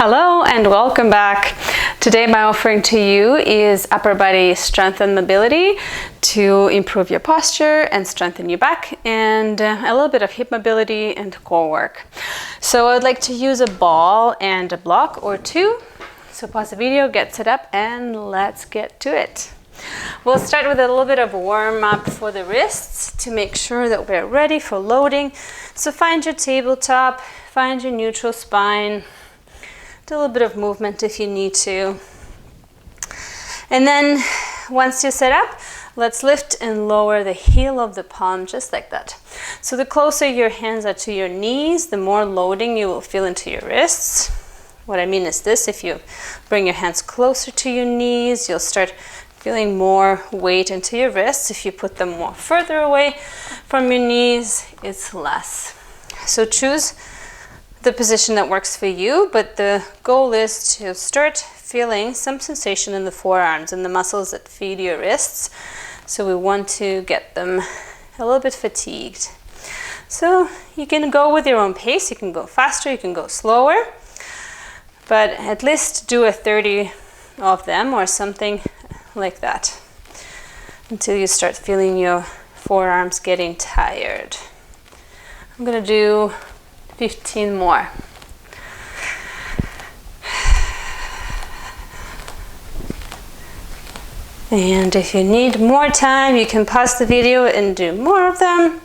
Hello and welcome back. Today my offering to you is upper body strength and mobility to improve your posture and strengthen your back, and a little bit of hip mobility and core work. So I would like to use a ball and a block or two. So pause the video, get set up, and let's get to it. We'll start with a little bit of warm up for the wrists to make sure that we're ready for loading. So find your tabletop, find your neutral spine. Do a little bit of movement if you need to. And then once you're set up, let's lift and lower the heel of the palm just like that. So the closer your hands are to your knees, the more loading you will feel into your wrists. What I mean is this: if you bring your hands closer to your knees, you'll start feeling more weight into your wrists. If you put them more further away from your knees, it's less. So choose the position that works for you, but the goal is to start feeling some sensation in the forearms and the muscles that feed your wrists. So we want to get them a little bit fatigued. So you can go with your own pace. You can go faster, you can go slower, but at least do a 30 of them or something like that until you start feeling your forearms getting tired. I'm gonna do 15 more. And if you need more time, you can pause the video and do more of them.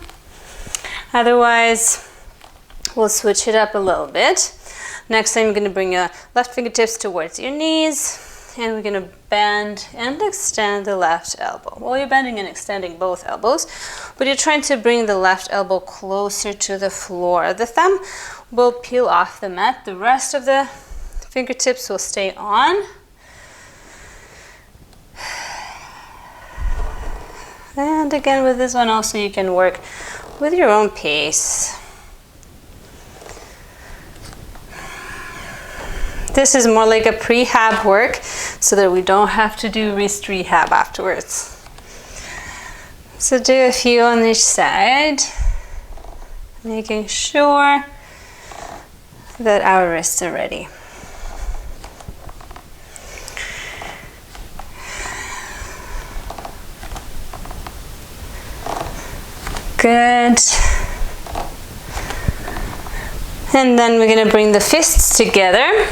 Otherwise, we'll switch it up a little bit. Next time, you're going to bring your left fingertips towards your knees, and we're going to bend and extend the left elbow. Well, you're bending and extending both elbows, but you're trying to bring the left elbow closer to the floor. The thumb will peel off the mat. The rest of the fingertips will stay on. And again, with this one also, you can work with your own pace. This is more like a prehab work so that we don't have to do wrist rehab afterwards. So do a few on each side, making sure that our wrists are ready. Good. And then we're going to bring the fists together,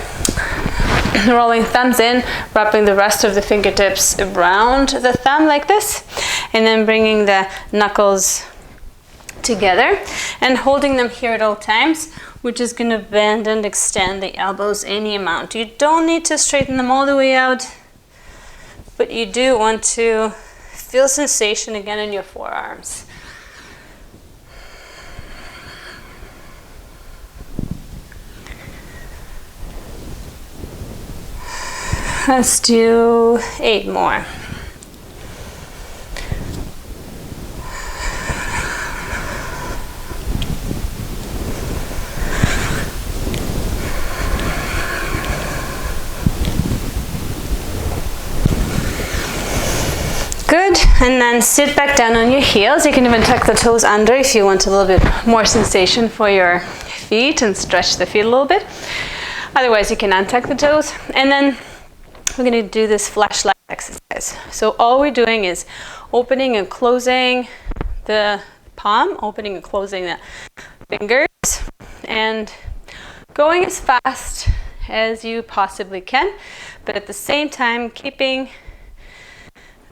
rolling thumbs in, wrapping the rest of the fingertips around the thumb like this, and then bringing the knuckles together and holding them here at all times. We're just going to bend and extend the elbows any amount. You don't need to straighten them all the way out, but you do want to feel sensation again in your forearms. Let's do 8 more. Good, and then sit back down on your heels. You can even tuck the toes under if you want a little bit more sensation for your feet and stretch the feet a little bit. Otherwise, you can untuck the toes, and then we're going to do this flashlight exercise. So all we're doing is opening and closing the palm, opening and closing the fingers, and going as fast as you possibly can, but at the same time keeping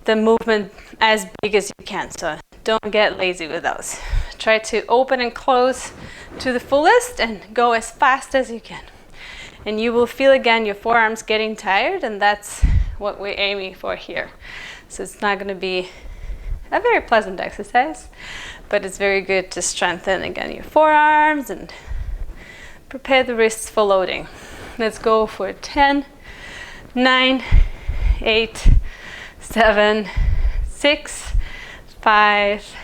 the movement as big as you can. So don't get lazy with those. Try to open and close to the fullest and go as fast as you can. And you will feel again your forearms getting tired, and that's what we're aiming for here. So it's not going to be a very pleasant exercise, but it's very good to strengthen again your forearms and prepare the wrists for loading. Let's go for 10, 9, 8, 7, 6, 5,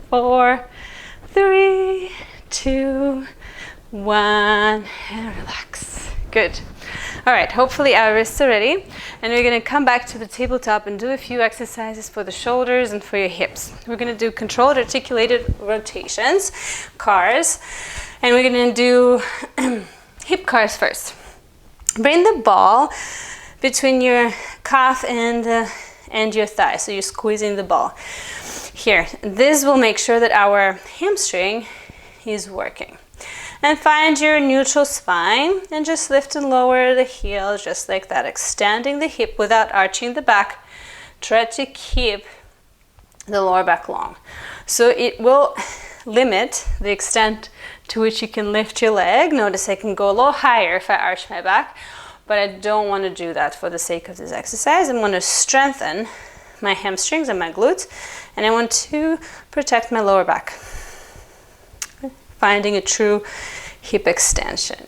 4, 3, 2, 1, and relax. Good. All right, hopefully our wrists are ready, and we're going to come back to the tabletop and do a few exercises for the shoulders and for your hips. We're going to do controlled articulated rotations, cars, and we're going to do hip cars first. Bring the ball between your calf and your thigh. So you're squeezing the ball. Here, this will make sure that our hamstring is working. And find your neutral spine and just lift and lower the heel just like that, extending the hip without arching the back. Try to keep the lower back long. So it will limit the extent to which you can lift your leg. Notice I can go a little higher if I arch my back, but I don't want to do that for the sake of this exercise. I want to strengthen my hamstrings and my glutes, and I want to protect my lower back. Finding a true hip extension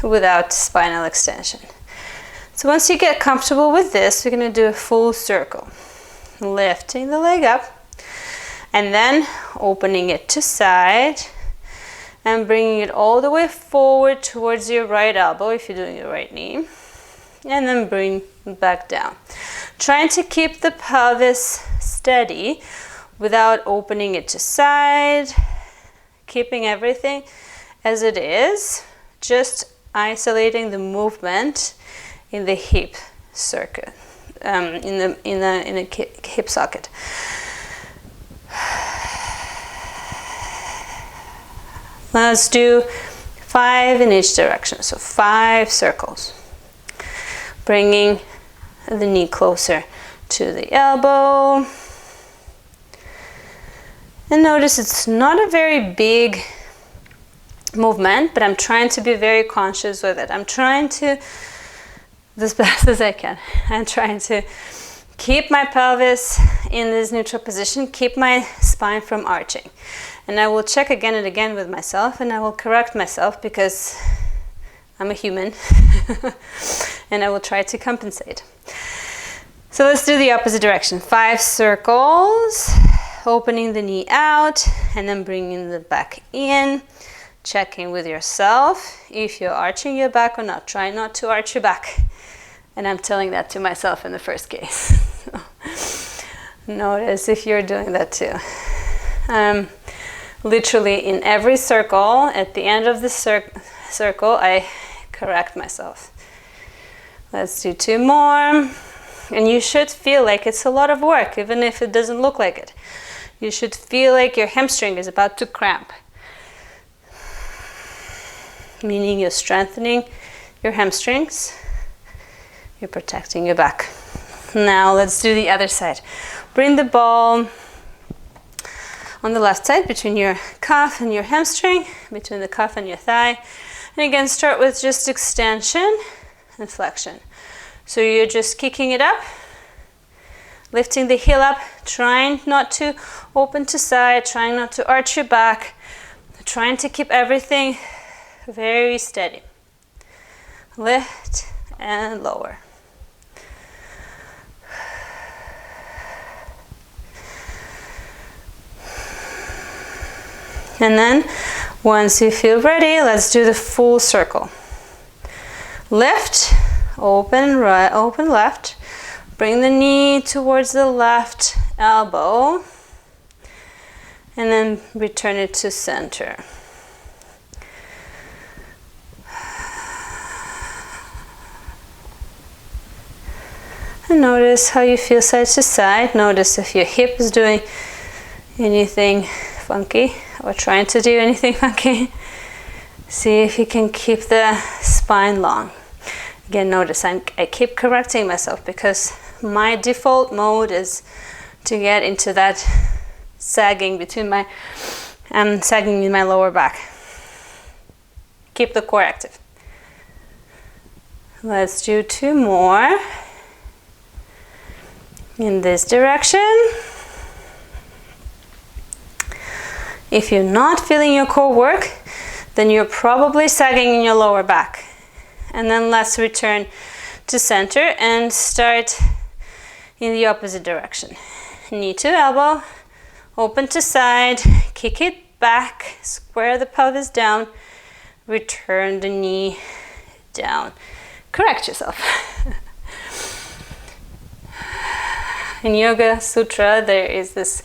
without spinal extension. So once you get comfortable with this, we're going to do a full circle. Lifting the leg up and then opening it to side and bringing it all the way forward towards your right elbow if you're doing your right knee, and then bring it back down. Trying to keep the pelvis steady without opening it to side, keeping everything as it is, just isolating the movement in the hip circuit, in the hip socket. Let's do 5 in each direction, so 5 circles. Bringing the knee closer to the elbow. And notice it's not a very big movement, but I'm trying to be very conscious with it. I'm trying to, as best as I can, I'm trying to keep my pelvis in this neutral position, keep my spine from arching. And I will check again and again with myself, and I will correct myself because I'm a human and I will try to compensate. So let's do the opposite direction. 5 circles, opening the knee out and then bringing the back in. Checking with yourself if you're arching your back or not. Try not to arch your back. And I'm telling that to myself in the first case. Notice if you're doing that too. Literally in every circle, at the end of the circle, I correct myself. Let's do 2 more. And you should feel like it's a lot of work, even if it doesn't look like it. You should feel like your hamstring is about to cramp. Meaning you're strengthening your hamstrings, you're protecting your back. Now let's do the other side. Bring the ball on the left side between your calf and your hamstring, between the calf and your thigh. And again, start with just extension and flexion. So you're just kicking it up, lifting the heel up, trying not to open to side, trying not to arch your back, trying to keep everything very steady. Lift and lower. And then once you feel ready, let's do the full circle. Lift, open right, open left. Bring the knee towards the left elbow and then return it to center. And notice how you feel side to side. Notice if your hip is doing anything funky or trying to do anything funky. See if you can keep the spine long. Again, notice I keep correcting myself because my default mode is to get into that sagging between my, sagging in my lower back. Keep the core active. Let's do 2 more. In this direction. If you're not feeling your core work, then you're probably sagging in your lower back. And then let's return to center and start in the opposite direction. Knee to elbow, open to side, kick it back, square the pelvis down, return the knee down. Correct yourself. In Yoga Sutra, there is this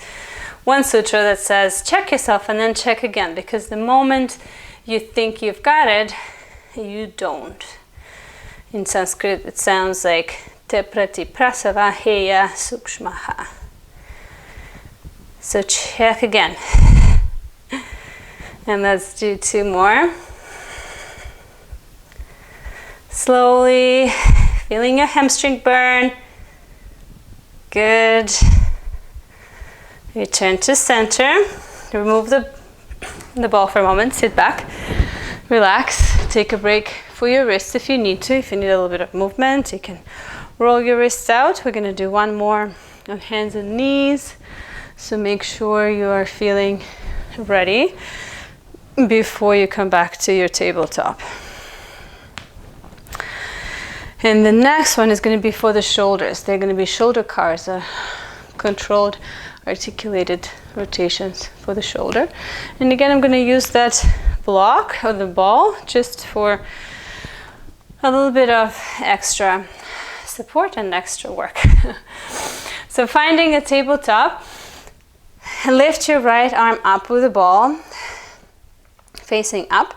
one sutra that says, check yourself and then check again, because the moment you think you've got it, you don't. In Sanskrit, it sounds like Te Prati Prasava Heya Sukshmaha. So check again. And let's do 2 more. Slowly, feeling your hamstring burn. Good. Return to center. Remove the ball for a moment. Sit back. Relax. Take a break for your wrists if you need to. If you need a little bit of movement, you can roll your wrists out. We're going to do 1 more on hands and knees. So make sure you are feeling ready before you come back to your tabletop. And the next one is going to be for the shoulders. They're going to be shoulder cars, controlled, articulated rotations for the shoulder. And again, I'm going to use that block or the ball just for a little bit of extra support and extra work. So finding a tabletop, lift your right arm up with the ball, facing up.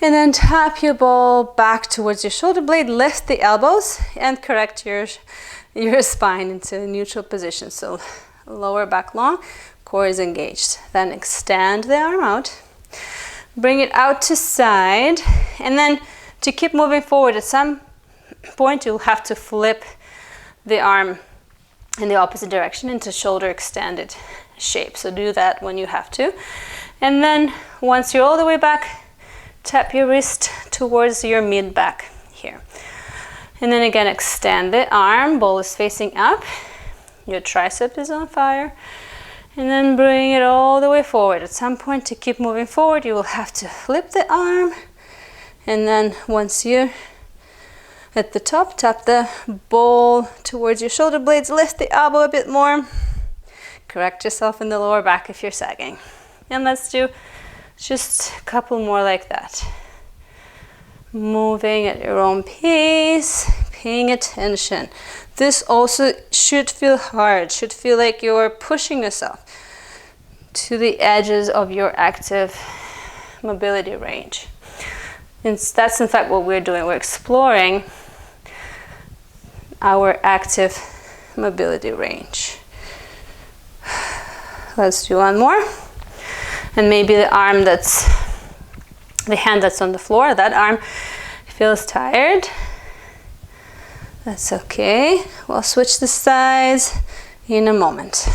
And then tap your ball back towards your shoulder blade, lift the elbows, and correct your spine into a neutral position. So lower back long, core is engaged. Then extend the arm out, bring it out to side, and then to keep moving forward, at some point you'll have to flip the arm in the opposite direction into shoulder extended shape. So do that when you have to. And then once you're all the way back, tap your wrist towards your mid back here. And then again, extend the arm, ball is facing up, your tricep is on fire. And then bring it all the way forward. At some point, to keep moving forward, you will have to flip the arm. And then once you're at the top, tap the ball towards your shoulder blades, lift the elbow a bit more. Correct yourself in the lower back if you're sagging. And let's do just a couple more like that. Moving at your own pace, paying attention. This also should feel hard, should feel like you're pushing yourself to the edges of your active mobility range. And that's in fact what we're doing. We're exploring our active mobility range. Let's do 1 more. And maybe the hand that's on the floor, that arm feels tired. That's okay. We'll switch the sides in a moment.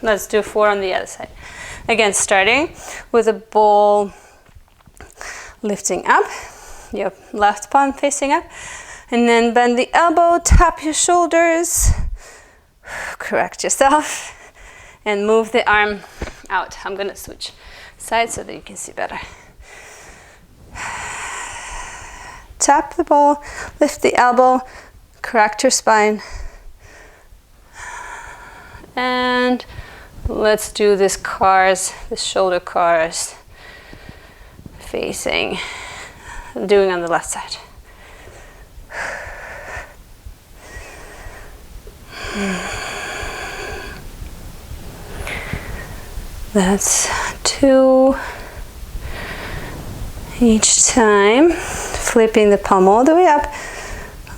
Let's do 4 on the other side. Again, starting with the ball lifting up, your left palm facing up, and then bend the elbow, tap your shoulders, correct yourself, and move the arm out. I'm going to switch sides so that you can see better. Tap the ball, lift the elbow, correct your spine. And let's do this shoulder cars facing, doing on the left side. That's 2 each time. Flipping the palm all the way up,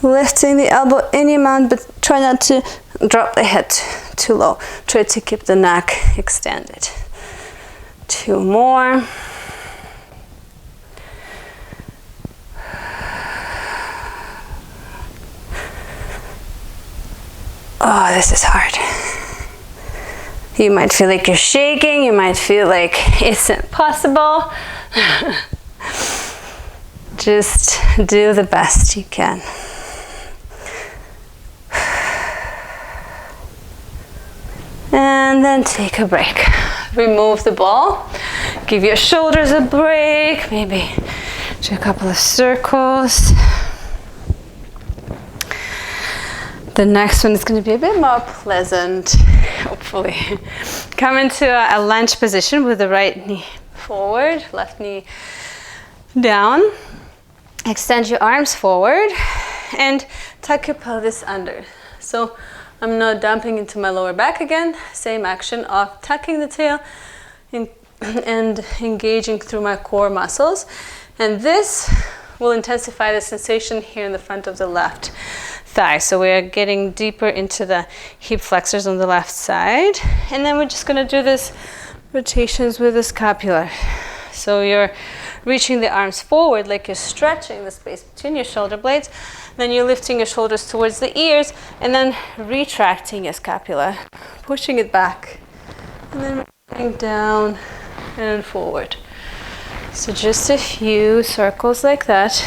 lifting the elbow any amount, but try not to drop the head too low. Try to keep the neck extended. 2 more. Oh, this is hard. You might feel like you're shaking, you might feel like it's impossible. Just do the best you can. And then take a break. Remove the ball. Give your shoulders a break. Maybe do a couple of circles. The next one is going to be a bit more pleasant, hopefully. Come into a lunge position with the right knee forward, left knee down. Extend your arms forward and tuck your pelvis under. So I'm now dumping into my lower back again. Same action of tucking the tail and engaging through my core muscles. And this will intensify the sensation here in the front of the left thigh. So we're getting deeper into the hip flexors on the left side. And then we're just gonna do this rotations with the scapula. So you're reaching the arms forward like you're stretching the space between your shoulder blades. Then you're lifting your shoulders towards the ears and then retracting your scapula, pushing it back, and then going down and forward. So just a few circles like that.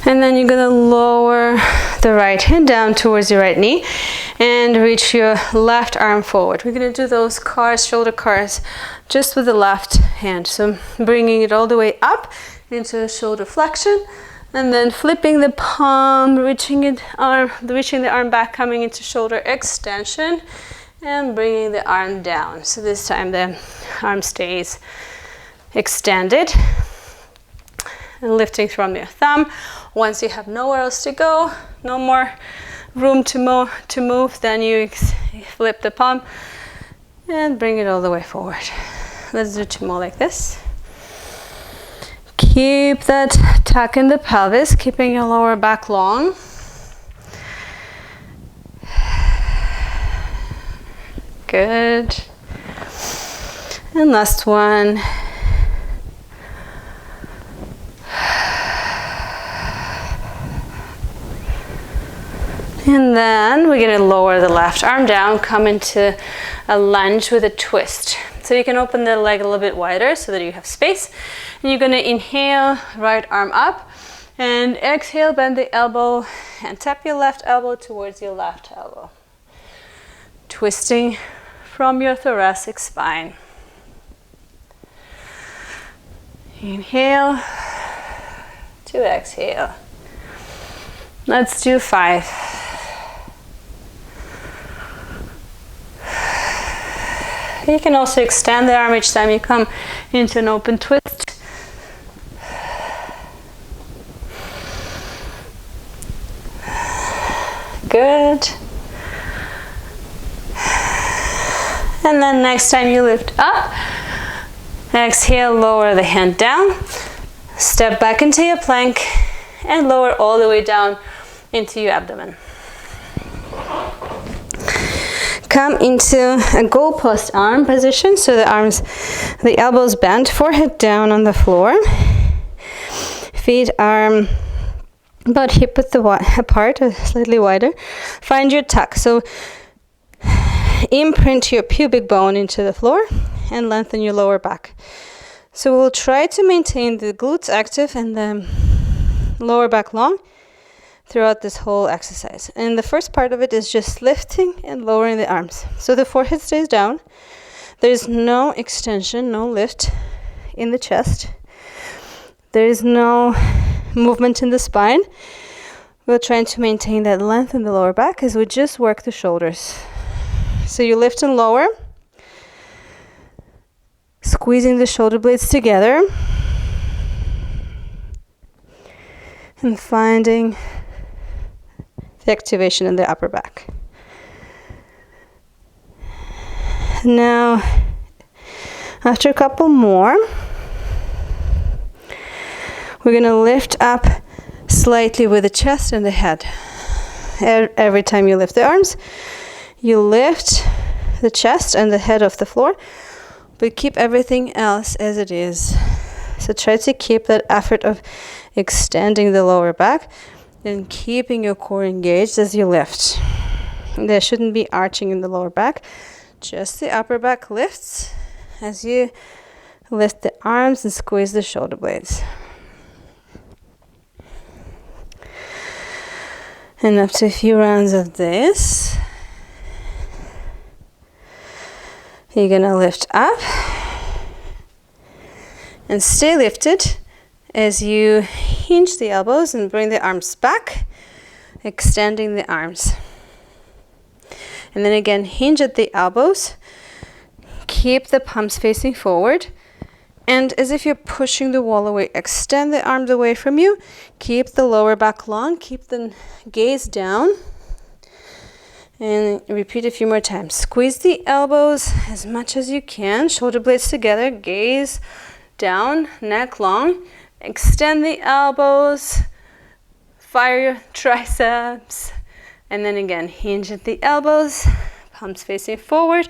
And then you're gonna lower the right hand down towards your right knee and reach your left arm forward. We're gonna do those cars, shoulder cars, just with the left hand. So bringing it all the way up into a shoulder flexion, and then flipping the palm, reaching the arm back, coming into shoulder extension, and bringing the arm down. So this time the arm stays extended. And lifting from your thumb. Once you have nowhere else to go, no more room to move, then you flip the palm and bring it all the way forward. Let's do 2 more like this. Keep that tuck in the pelvis, keeping your lower back long. Good. And last one. And then we're going to lower the left arm down, come into a lunge with a twist. So you can open the leg a little bit wider so that you have space. And you're going to inhale, right arm up, and exhale, bend the elbow and tap your left elbow towards your left elbow. Twisting from your thoracic spine. Inhale to exhale. Let's do 5. You can also extend the arm each time you come into an open twist. Good. And then next time you lift up, exhale, lower the hand down, step back into your plank, and lower all the way down into your abdomen. Come into a goalpost arm position, so the elbows bent, forehead down on the floor. Feet are about hip width apart, or slightly wider. Find your tuck. So imprint your pubic bone into the floor and lengthen your lower back. So we'll try to maintain the glutes active and the lower back long throughout this whole exercise. And the first part of it is just lifting and lowering the arms. So the forehead stays down. There's no extension, no lift in the chest. There is no movement in the spine. We're trying to maintain that length in the lower back as we just work the shoulders. So you lift and lower, squeezing the shoulder blades together and finding the activation in the upper back. Now, after a couple more, we're going to lift up slightly with the chest and the head. Every time you lift the arms, you lift the chest and the head off the floor, but keep everything else as it is. So try to keep that effort of extending the lower back and keeping your core engaged as you lift. There shouldn't be arching in the lower back, just the upper back lifts as you lift the arms and squeeze the shoulder blades. And after a few rounds of this, you're gonna lift up and stay lifted as you hinge the elbows and bring the arms back, extending the arms. And then again, hinge at the elbows, keep the palms facing forward, And as if you're pushing the wall away, extend the arms away from you. Keep the lower back long. Keep the gaze down. And repeat a few more times. Squeeze the elbows as much as you can. Shoulder blades together. Gaze down, neck long. Extend the elbows. Fire your triceps. And then again, hinge at the elbows. Palms facing forward.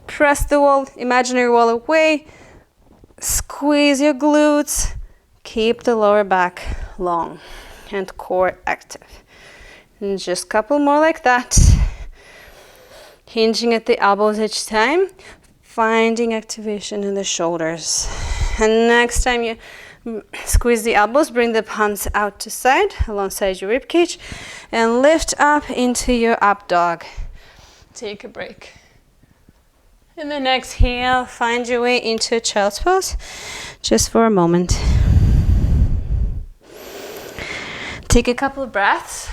Press the wall, imaginary wall away. Squeeze your glutes. Keep the lower back long and core active. And just a couple more like that. Hinging at the elbows each time. Finding activation in the shoulders. And next time you squeeze the elbows, bring the palms out to side alongside your rib cage and lift up into your up dog. Take a break. And then exhale, find your way into a child's pose just for a moment. Take a couple of breaths.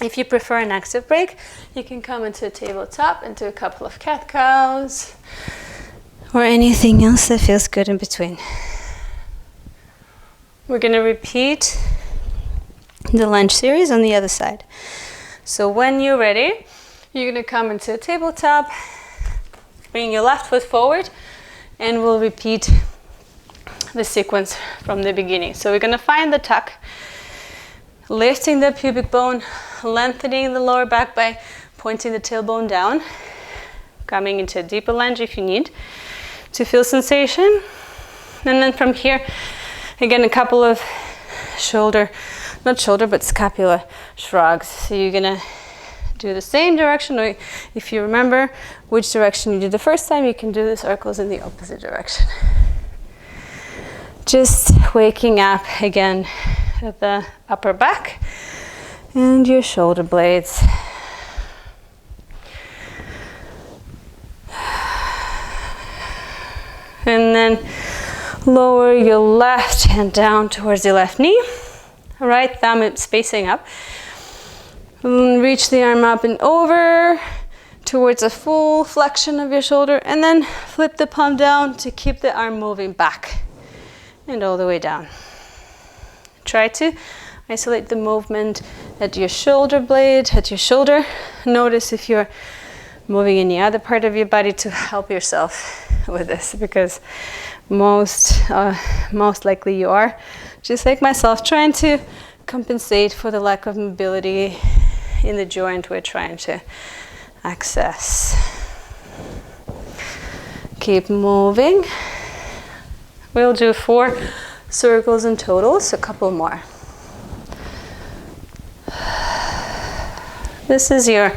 If you prefer an active break, you can come into a tabletop and do a couple of cat cows or anything else that feels good in between. We're going to repeat the lunge series on the other side. So when you're ready, you're going to come into a tabletop. Bring your left foot forward and we'll repeat the sequence from the beginning. So we're going to find the tuck, lifting the pubic bone, lengthening the lower back by pointing the tailbone down, coming into a deeper lunge if you need to feel sensation. And then from here, again, a couple of but scapula shrugs. So you're going to do the same direction, or if you remember which direction you did the first time, you can do the circles in the opposite direction. Just waking up again at the upper back and your shoulder blades. And then lower your left hand down towards your left knee. Right thumb is facing up. Reach the arm up and over towards a full flexion of your shoulder, and then flip the palm down to keep the arm moving back and all the way down. Try to isolate the movement at your shoulder blade, at your shoulder. Notice if you're moving any other part of your body to help yourself with this, because most likely you are, just like myself, trying to compensate for the lack of mobility in the joint we're trying to access. Keep moving. We'll do 4 circles in total, so a couple more. This is your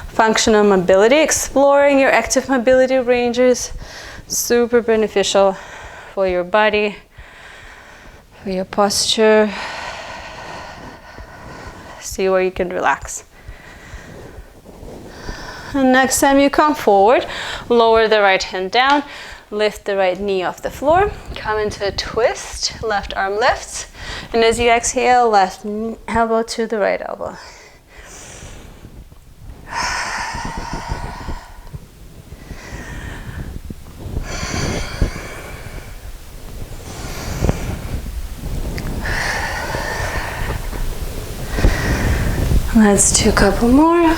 functional mobility, exploring your active mobility ranges. Super beneficial for your body, for your posture. See where you can relax. And next time you come forward, lower the right hand down, lift the right knee off the floor, come into a twist, left arm lifts, and as you exhale, left elbow to the right elbow. Let's do a couple more.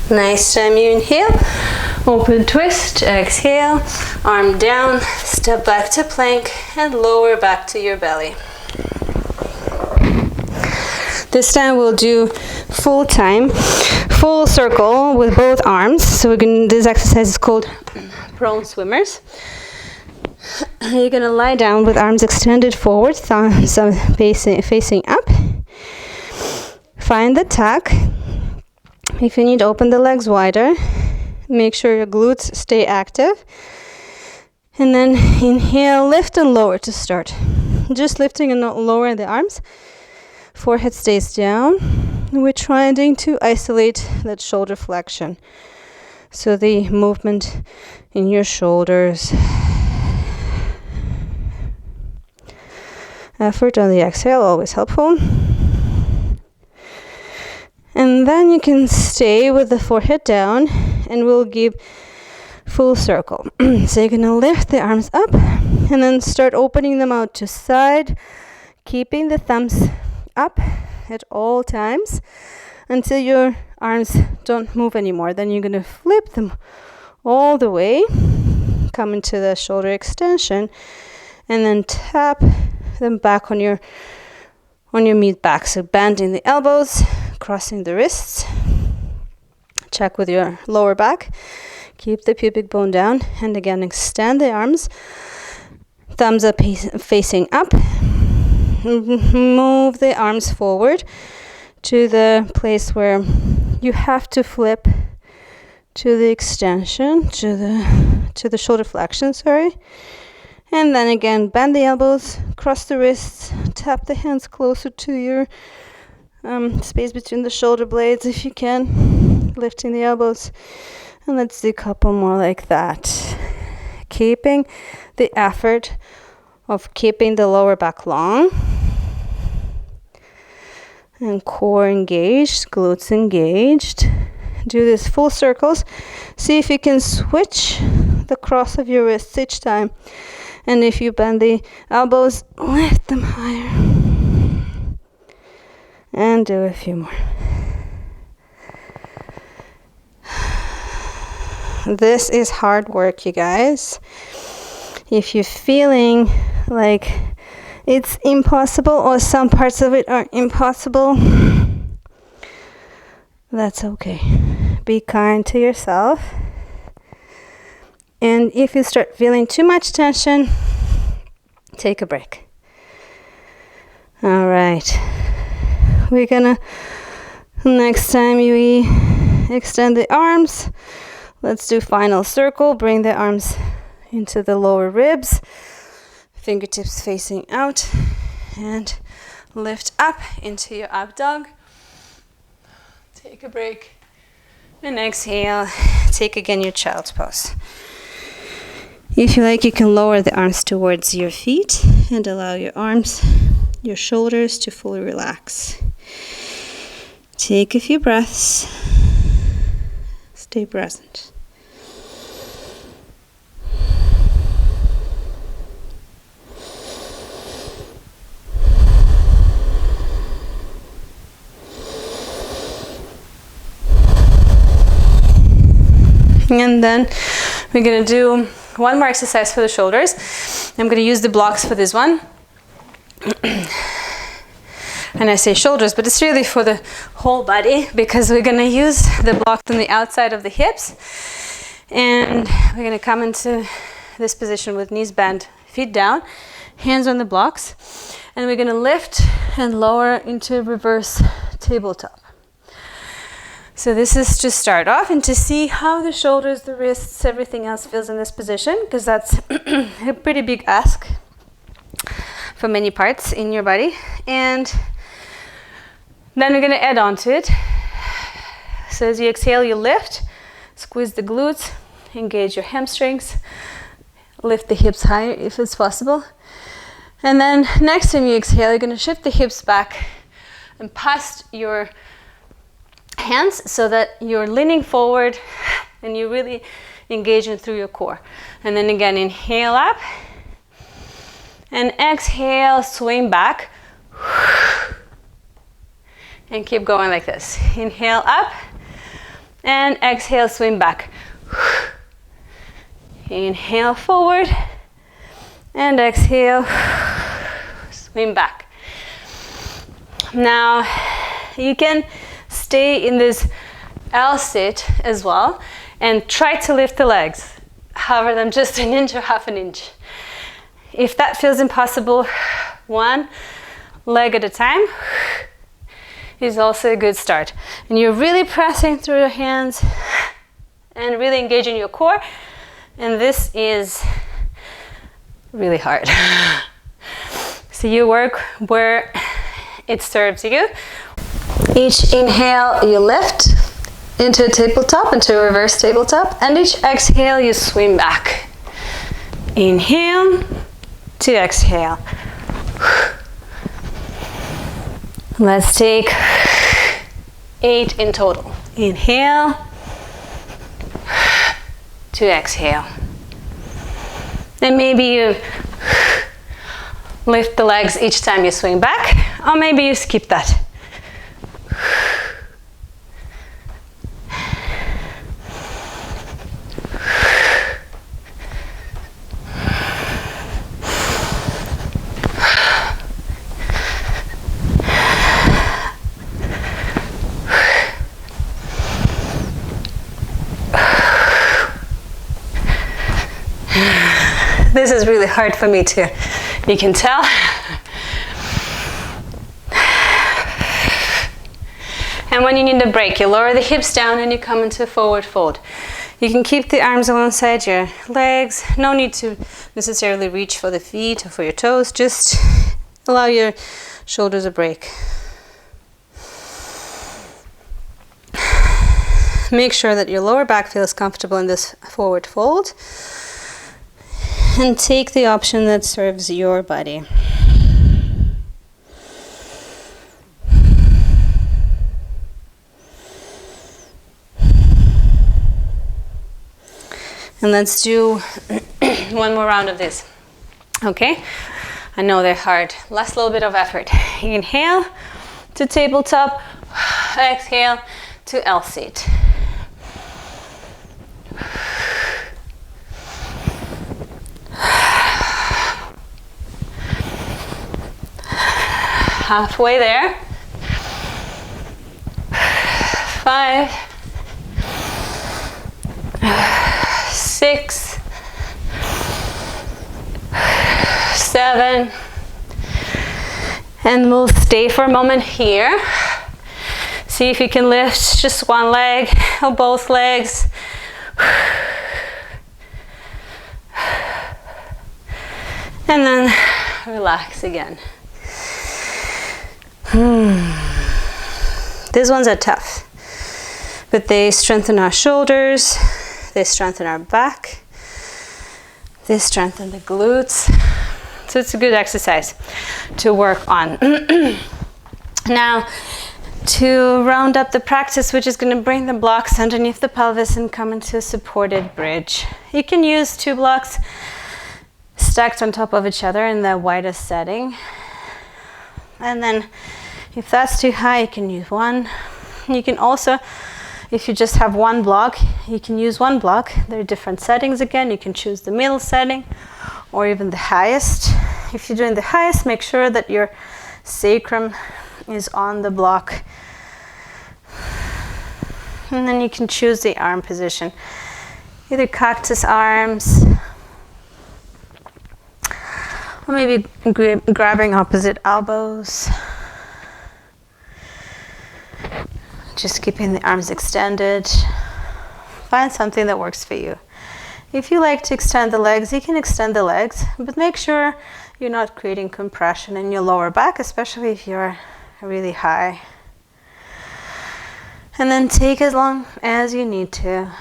Nice time you inhale, open twist, exhale, arm down, step back to plank, and lower back to your belly. This time we'll do full circle with both arms. So this exercise is called prone swimmers. You're gonna lie down with arms extended forward, thumbs facing up. Find the tuck. If you need, open the legs wider. Make sure your glutes stay active. And then inhale, lift and lower to start. Just lifting and not lowering the arms. Forehead stays down. We're trying to isolate that shoulder flexion. So the movement in your shoulders effort on the exhale, always helpful. And then you can stay with the forehead down, and we'll give full circle. So you're gonna lift the arms up and then start opening them out to side, keeping the thumbs up at all times until your arms don't move anymore. Then you're gonna flip them all the way, come into the shoulder extension, and then tap them back on your mid back. So bending the elbows, crossing the wrists. Check with your lower back. Keep the pubic bone down, and again extend the arms. Thumbs up facing up. Move the arms forward to the place where you have to flip to the extension, to the shoulder flexion, sorry. And then again, bend the elbows, cross the wrists, tap the hands closer to your space between the shoulder blades if you can, lifting the elbows. And let's do a couple more like that. Keeping the effort of keeping the lower back long. And core engaged, glutes engaged. Do this full circles. See if you can switch the cross of your wrists each time. And if you bend the elbows, lift them higher. And do a few more. This is hard work, you guys. If you're feeling like it's impossible or some parts of it are impossible, that's okay. Be kind to yourself. And if you start feeling too much tension, take a break. All right. We're gonna, next time we extend the arms, let's do final circle. Bring the arms into the lower ribs, fingertips facing out, and lift up into your up dog. Take a break. And exhale. Take again your child's pose. If you like, you can lower the arms towards your feet and allow your arms, your shoulders to fully relax. Take a few breaths. Stay present. And then we're going to do one more exercise for the shoulders. I'm going to use the blocks for this one. And I say shoulders, but it's really for the whole body, because we're going to use the blocks on the outside of the hips. And we're going to come into this position with knees bent, feet down, hands on the blocks. And we're going to lift and lower into reverse tabletop. So this is to start off and to see how the shoulders, the wrists, everything else feels in this position, because that's a pretty big ask for many parts in your body. And then we're going to add on to it. So as you exhale, you lift, squeeze the glutes, engage your hamstrings, lift the hips higher if it's possible. And then next time you exhale, you're going to shift the hips back and past your hands so that you're leaning forward and you're really engaging through your core. And then again, inhale up and exhale, swing back and keep going like this. Inhale up and exhale, swing back. Inhale forward and exhale, swing back. Now you can stay in this L sit as well and try to lift the legs. Hover them just an inch or half an inch. If that feels impossible, one leg at a time is also a good start. And you're really pressing through your hands and really engaging your core. And this is really hard. So you work where it serves you. Each inhale, you lift into a tabletop, into a reverse tabletop, and each exhale, you swing back. Inhale to exhale. Let's take 8 in total. Inhale to exhale. Then maybe you lift the legs each time you swing back, or maybe you skip that. This is really hard for me too, you can tell. And when you need a break, you lower the hips down and you come into a forward fold. You can keep the arms alongside your legs. No need to necessarily reach for the feet or for your toes. Just allow your shoulders a break. Make sure that your lower back feels comfortable in this forward fold. And take the option that serves your body. And let's do one more round of this. Okay? I know they're hard. Last little bit of effort. Inhale to tabletop. Exhale to L-sit. Halfway there. 5, 6, 7, and we'll stay for a moment here. See if you can lift just one leg or both legs. And then relax again. These ones are tough, but they strengthen our shoulders, they strengthen our back, they strengthen the glutes. So it's a good exercise to work on. Now, to round up the practice, we're just going to bring the blocks underneath the pelvis and come into a supported bridge. You can use 2 blocks stacked on top of each other in the widest setting. And then if that's too high, you can use 1. You can also, if you just have 1 block, you can use 1 block. There are different settings again. You can choose the middle setting or even the highest. If you're doing the highest, make sure that your sacrum is on the block. And then you can choose the arm position. Either cactus arms, or maybe grabbing opposite elbows. Just keeping the arms extended. Find something that works for you. If you like to extend the legs, you can extend the legs, but make sure you're not creating compression in your lower back, especially if you're really high. And then take as long as you need to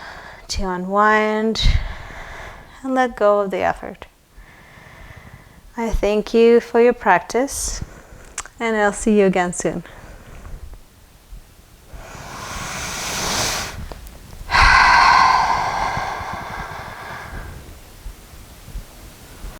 unwind and let go of the effort. I thank you for your practice, and I'll see you again soon.